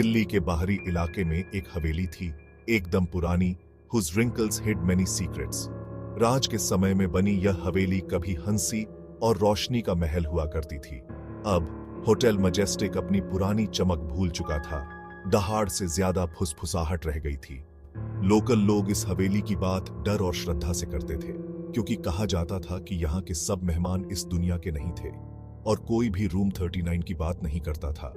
दिल्ली के बाहरी इलाके में एक हवेली थी, एकदम पुरानी, whose wrinkles hid many secrets। राज के समय में बनी यह हवेली कभी हंसी और रोशनी का महल हुआ करती थी। अब होटल मजेस्टिक अपनी पुरानी चमक भूल चुका था, दहाड़ से ज्यादा फुसफुसाहट रह गई थी। लोकल लोग इस हवेली की बात डर और श्रद्धा से करते थे, क्योंकि कहा जाता था कि यहाँ के सब मेहमान इस दुनिया के नहीं थे और कोई भी रूम 39 की बात नहीं करता था।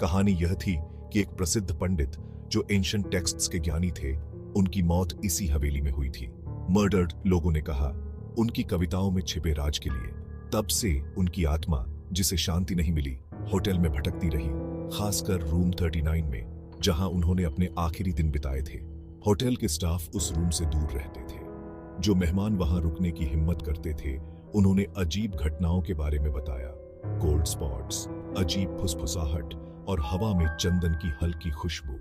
कहानी यह थी कि एक प्रसिद्ध पंडित जो एंशिएंट टेक्स्ट्स के ज्ञानी थे, उनकी मौत इसी हवेली में हुई थी। मर्डर्ड, लोगों ने कहा, उनकी कविताओं में छिपे राज के लिए। तब से उनकी आत्मा, जिसे शांति नहीं मिली, होटल में भटकती रही, खासकर रूम 39 में, जहां उन्होंने अपने आखिरी दिन बिताए थे। होटल के स्टाफ उस रूम से दूर रहते थे। जो मेहमान वहां रुकने की हिम्मत करते थे, उन्होंने अजीब घटनाओं के बारे में बताया। कोल्ड स्पॉट्स, अजीब फुसफुसाहट और हवा में चंदन की हल्की खुशबू।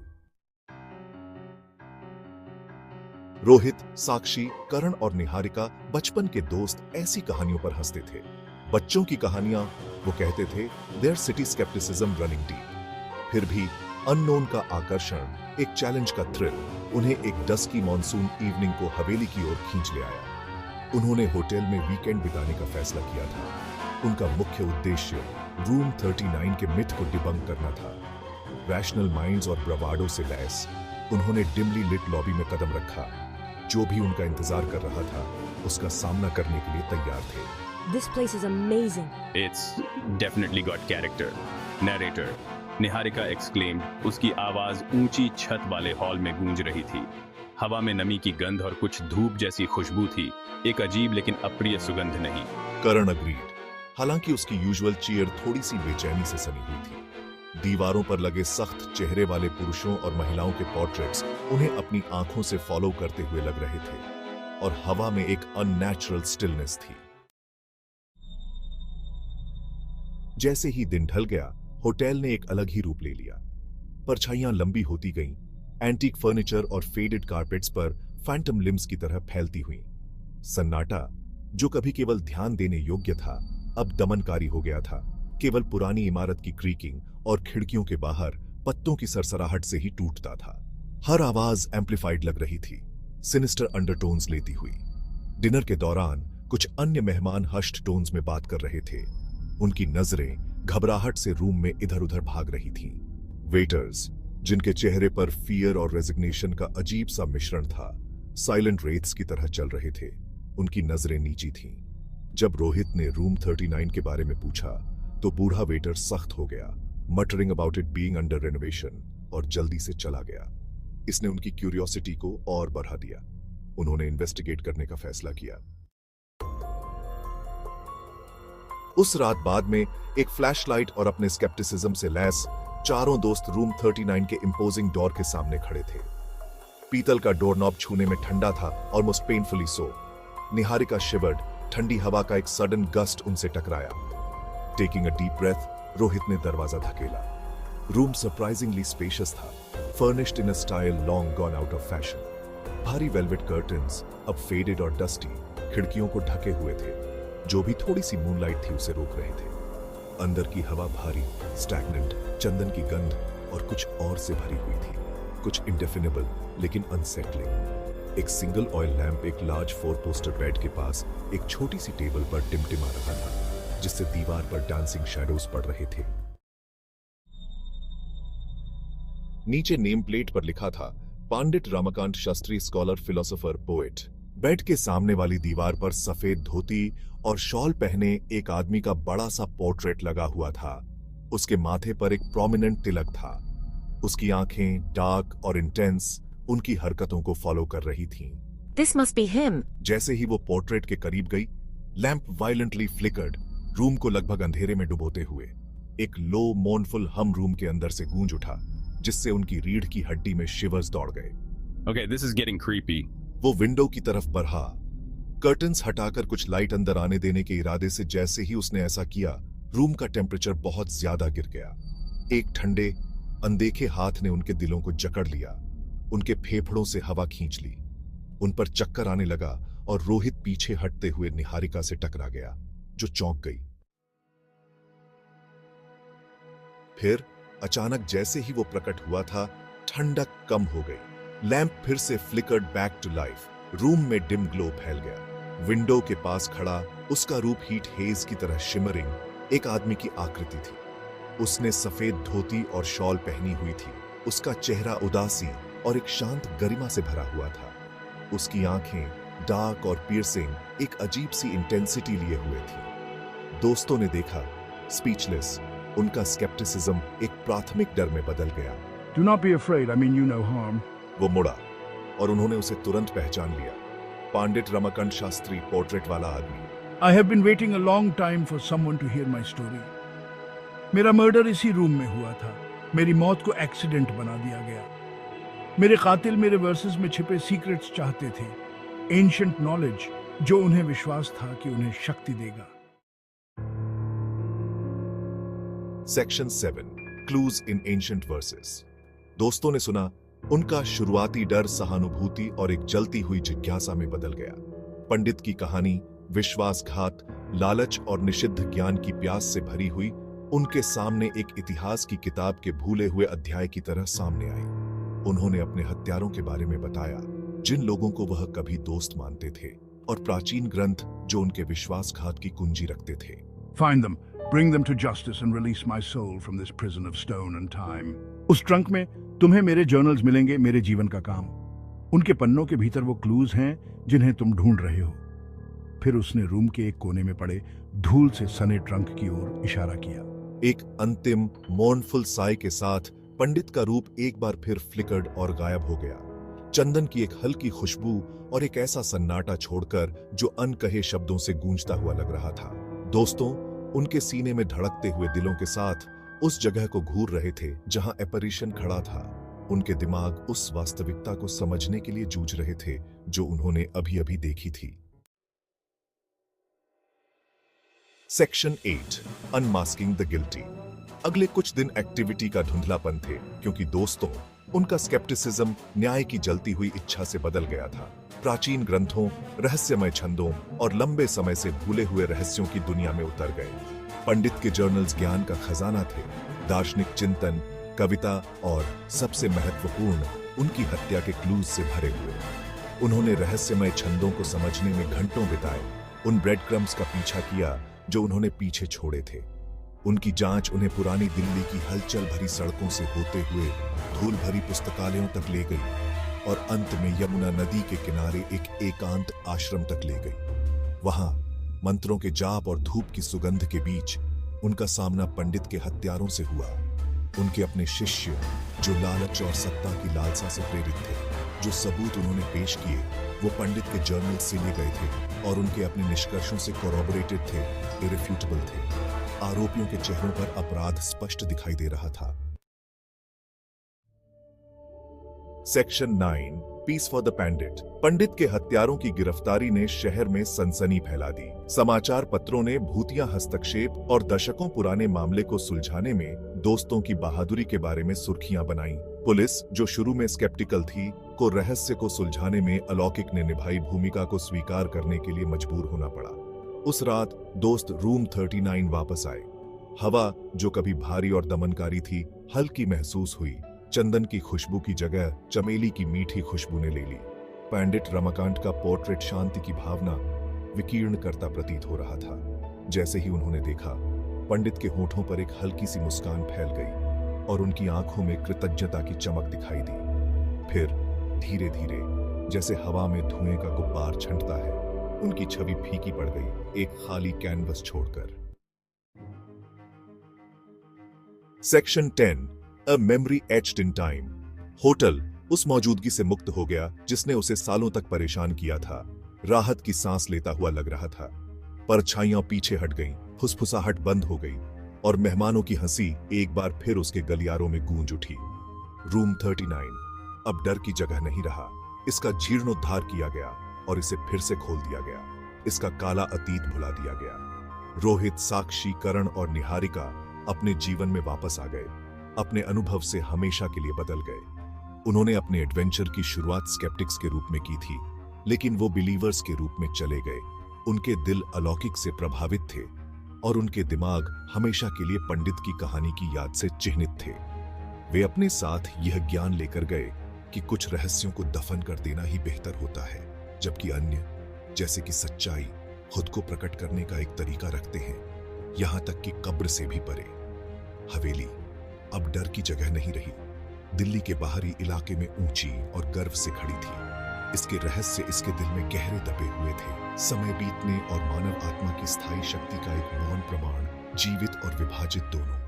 रोहित, साक्षी, करण और निहारिका बचपन के दोस्त ऐसी कहानियों पर हंसते थे। बच्चों की कहानियां, वो कहते थे, there city scepticism running deep. फिर भी अननोन का आकर्षण, एक चैलेंज का थ्रिल उन्हें एक डस्की मॉनसून इवनिंग को हवेली की ओर खींच ले आया। उन्होंने होटल में वीकेंड बिताने का फैसला किया था। उनका मुख्य उद्देश्य रूम 39 के मिथ को डिबंक करना था। रैशनल माइंड्स और ब्रावाडो से लैस उन्होंने डिमली लिट लॉबी में कदम रखा। जो भी उनका इंतजार कर रहा था, उसका सामना करने के लिए तैयार थे। This place is amazing. It's definitely got character. Narrator, Niharika exclaimed, उसकी आवाज ऊंची छत वाले हॉल में गूंज रही थी। हवा में नमी की गंध और कुछ धूप जैसी खुशबू थी, एक अजीब लेकिन अप्रिय सुगंध नहीं। करण अग्रीड, हालांकि उसकी यूजुअल चीयर थोड़ी सी बेचैनी से सनी हुई थी। दीवारों पर लगे सख्त चेहरे वाले पुरुषों और महिलाओं के पोर्ट्रेट्स उन्हें अपनी आंखों से फॉलो करते हुए लग रहे थे, और हवा में एक अननेचुरल स्टिलनेस थी। जैसे ही दिन ढल गया, होटल ने एक अलग ही रूप ले लिया। परछाइयां लंबी होती गईं, एंटीक फर्नीचर और फेडेड कारपेट्स पर फैंटम लिम्स की तरह फैलती हुईं। सन्नाटा, जो कभी केवल ध्यान देने योग्य था, अब दमनकारी हो गया था। केवल पुरानी इमारत की क्रीकिंग और खिड़कियों के बाहर पत्तों की सरसराहट से ही टूटता था। हर आवाज एम्पलीफाइड लग रही थी, सिनिस्टर अंडरटोन्स लेती हुई। डिनर के दौरान कुछ अन्य मेहमान हश्ड टोन्स में बात कर रहे थे। उनकी नजरें घबराहट से रूम में इधर उधर भाग रही थीं। वेटर्स, जिनके चेहरे पर फियर और रेजिग्नेशन का अजीब सा मिश्रण था, साइलेंट रेट्स की तरह चल रहे थे। उनकी नजरें नीची थीं। जब रोहित ने रूम 39 के बारे में पूछा, तो बूढ़ा वेटर सख्त हो गया, muttering about it being under renovation, और जल्दी से चला गया। इसने उनकी क्यूरियोसिटी को और बढ़ा दिया। उन्होंने इन्वेस्टिगेट करने का फैसला किया। उस रात बाद में एक फ्लैशलाइट और अपने स्केप्टिसिज्म से लैस चारों दोस्त रूम 39 के इंपोजिंग डोर के सामने खड़े थे। पीतल का डोरनॉब छूने में ठंडा था, almost painfully so. Niharika shivered, ठंडी हवा का एक सडन गस्ट उनसे टकराया। Taking a deep breath, Rohit ने दरवाजा धकेला। रूम सरप्राइजिंगली स्पेशियस था, furnished in a style long gone out of fashion. भारी वेलवेट कर्टन्स, अब फेडेड और डस्टी, खिड़कियों को ढके हुए थे। जो भी थोड़ी सी मूनलाइट थी उसे रोक रहे थे। अंदर की हवा भारी, स्टैग्नेंट, चंदन की गंध और कुछ और से भरी हुई थी। कुछ इंडेफिनेबल लेकिन अनसेटलिंग। एक सिंगल ऑयल लैंप एक लार्ज 4 पोस्टर बेड के पास एक छोटी सी टेबल पर टिमटिमा रहा था, जिससे दीवार पर डांसिंग शैडोज पड़ रहे थे। नीचे नेम प्लेट पर लिखा था, Pandit Ramakant Shastri, scholar, philosopher, poet. Bed के सामने वाली दीवार पर सफेद धोती और शॉल पहने एक आदमी का बड़ा सा पोर्ट्रेट लगा हुआ था। उसके माथे पर एक प्रोमिनेंट तिलक था। उसकी आंखें डार्क और इंटेंस उनकी हरकतों को फॉलो कर रही थीं। This must be him. जैसे ही वो पोर्ट्रेट के करीब गई, लैंप वायलेंटली फ्लिकर्ड, रूम को लगभग अंधेरे में डुबोते हुए। एक लो मोर्नफुल हम रूम के अंदर से गूंज उठा, जिससे उनकी रीढ़ की हड्डी में शिवर्स दौड़ गए। Okay, this is getting creepy. वो विंडो की तरफ बढ़ा, कर्टन्स हटाकर कुछ लाइट अंदर आने देने के इरादे से। जैसे ही उसने ऐसा किया, रूम का टेम्परेचर बहुत ज्यादा गिर गया। एक ठंडे, अनदेखे हाथ ने उनके दिलों को जकड़ लिया, उनके फेफड़ों से हवा खींच ली। उन पर चक्कर आने लगा और रोहित पीछे हटते हुए निहारिका से टकरा गया, जो चौंक गई। फिर अचानक जैसे ही वो प्रकट हुआ था, ठंडक कम हो गई। लैंप फिर से flickered back to life. Room में डिम ग्लो फैल गया। विंडो के पास खड़ा, उसका रूप हीट हेज की तरह शिमरिंग, एक आदमी की आकृति थी। उसने सफेद धोती और शॉल पहनी हुई थी। उसका चेहरा उदासी और एक शांत गरिमा से भरा हुआ था। उसकी आंखें डार्क और पियर्सिंग, एक अजीब सी इंटेंसिटी लिए हुए थी। दोस्तों ने देखा, स्पीचलेस। उनका स्केप्टिसिज्म एक प्राथमिक डर में बदल गया। Do not be afraid, I mean you no harm. वो मुड़ा और उन्होंने उसे तुरंत पहचान लिया। पंडित रमाकांत शास्त्री, पोर्ट्रेट वाला आदमी। I have been waiting a long time for someone to hear my story. मेरा मर्डर इसी रूम में हुआ था। मेरी मौत को एक्सीडेंट बना दिया गया। मेरे कातिल मेरे वर्सेस में छिपे सीक्रेट्स चाहते थे, एंशिएंट नॉलेज जो उन्हें विश्वास था कि उन्हें शक्ति देगा। सेक्शन 7, क्लूज इन एंशिएंट वर्सेस। दोस्तों ने सुना, उनका शुरुआती डर सहानुभूति और एक जलती हुई जिज्ञासा में बदल गया। पंडित की कहानी विश्वासघात, लालच और निषिद्ध ज्ञान की प्यास से भरी हुई उनके सामने एक इतिहास की किताब के भूले हुए अध्याय की तरह सामने आई। उन्होंने अपने हत्यारों के बारे में बताया, जिन लोगों को वह कभी दोस्त मानते थे, और प्राचीन ग्रंथ जो उनके विश्वासघात की कुंजी रखते थे। Find them, bring them to justice and release my soul from this prison of stone and time. उस ट्रंक में तुम्हें मेरे जर्नल्स मिलेंगे, मेरे जीवन का काम। उनके पन्नों के भीतर वो क्लूज हैं जिन्हें तुम ढूंढ रहे हो। फिर उसने रूम के एक कोने में पड़े धूल से सने ट्रंक की ओर इशारा किया। एक अंतिम मौनफुल साय के साथ पंडित का रूप एक बार फिर फ्लिकर्ड और गायब हो गया। चंदन की एक हल्की खुशबू और एक ऐसा सन्नाटा छोड़कर जो अनकहे शब्दों से गूंजता हुआ लग रहा था। दोस्तों, उनके सीने में धड़कते हुए दिलों के साथ उस जगह को घूर रहे थे जहां एपरिशन खड़ा था। उनके दिमाग उस वास्तविकता को समझने के लिए जूझ रहे थे जो उन्होंने अभी अभी देखी थी। Section 8, unmasking the guilty. अगले कुछ दिन एक्टिविटी का धुंधलापन थे, क्योंकि दोस्तों, उनका स्केप्टिसिज्म न्याय की जलती हुई इच्छा से बदल गया था। प्राचीन ग्रंथों, रहस्यमय छंदों और लंबे समय से भूले हुए रहस्यों की दुनिया में उतर गए। पंडित के जर्नल्स ज्ञान का खजाना थे, दार्शनिक चिंतन, कविता और सबसे महत्वपूर्ण, उनकी हत्या के क्लूज से भरे हुए। उन्होंने रहस्यमय छंदों को समझने में घंटों बिताए, उन ब्रेड क्रम्स का पीछा किया जो उन्होंने पीछे छोड़े थे। उनकी जांच उन्हें पुरानी दिल्ली की हलचल भरी सड़कों से होते हुए धूल भरी पुस्तकालयों तक ले गई और अंत में यमुना नदी के किनारे एक एकांत आश्रम तक ले गई। वहां मंत्रों के जाप और धूप की सुगंध के बीच उनका सामना पंडित के हत्यारों से हुआ। उनके अपने शिष्य जो लालच और सत्ता की लालसा से प्रेरित थे। जो सबूत उन्होंने पेश किए वो पंडित के जर्नल से लिए गए थे और उनके अपने निष्कर्षों से कोरॉबोरेटेड थे, इररिफ्यूटेबल थे। आरोपियों के चेहरों पर अपराध स्पष्ट दिखाई दे रहा था। सेक्शन 9, पीस फॉर द पंडित। पंडित के हत्यारों की गिरफ्तारी ने शहर में सनसनी फैला दी। समाचार पत्रों ने भूतिया हस्तक्षेप और दशकों पुराने मामले को सुलझाने में दोस्तों की बहादुरी के बारे में सुर्खियां बनाई। पुलिस, जो शुरू में स्केप्टिकल थी, को रहस्य को सुलझाने में अलौकिक ने निभाई भूमिका को स्वीकार करने के लिए मजबूर होना पड़ा। उस रात दोस्त रूम 39 वापस आए। हवा, जो कभी भारी और दमनकारी थी, हल्की महसूस हुई। चंदन की खुशबू की जगह चमेली की मीठी खुशबू ने ले ली। पंडित रमाकांत का पोर्ट्रेट शांति की भावना विकीर्ण करता प्रतीत हो रहा था। जैसे ही उन्होंने देखा, पंडित के होठों पर एक हल्की सी मुस्कान फैल गई और उनकी आंखों में कृतज्ञता की चमक दिखाई दी। फिर धीरे धीरे, जैसे हवा में धुएं का गुब्बार छंटता है, उनकी छवि फीकी पड़ गई, एक खाली कैनवस छोड़कर। Section 10, a memory etched in time. Hotel उस मौजूदगी से मुक्त हो गया जिसने उसे सालों तक परेशान किया था। राहत की सांस लेता हुआ लग रहा था। परछाइयां पीछे हट गईं, फुसफुसाहट बंद हो गई और मेहमानों की हंसी एक बार फिर उसके गलियारों में गूंज उठी। रूम 39 अब डर की जगह नहीं रहा। इसका जीर्णोद्धार किया गया और इसे फिर से खोल दिया गया। इसका काला अतीत भुला दिया गया। रोहित, साक्षी, करण और निहारिका अपने जीवन में वापस आ गए। अपने अनुभव से हमेशा के लिए बदल गए। उन्होंने अपने एडवेंचर की शुरुआत स्केप्टिक्स के रूप में की थी, लेकिन वो बिलीवर्स के रूप में चले गए। उनके दिल अलौकिक से प्रभावित थे और उनके दिमाग हमेशा के लिए पंडित की कहानी की याद से चिह्नित थे। वे अपने साथ यह ज्ञान लेकर गए कि कुछ रहस्यों को दफन कर देना ही बेहतर होता है, जबकि अन्य, जैसे कि सच्चाई, खुद को प्रकट करने का एक तरीका रखते हैं, यहां तक कि कब्र से भी परे। हवेली अब डर की जगह नहीं रही। दिल्ली के बाहरी इलाके में ऊंची और गर्व से खड़ी थी। इसके रहस्य इसके दिल में गहरे दबे हुए थे। समय बीतने और मानव आत्मा की स्थायी शक्ति का एक मौन प्रमाण, जीवित और विभाजित दोनों।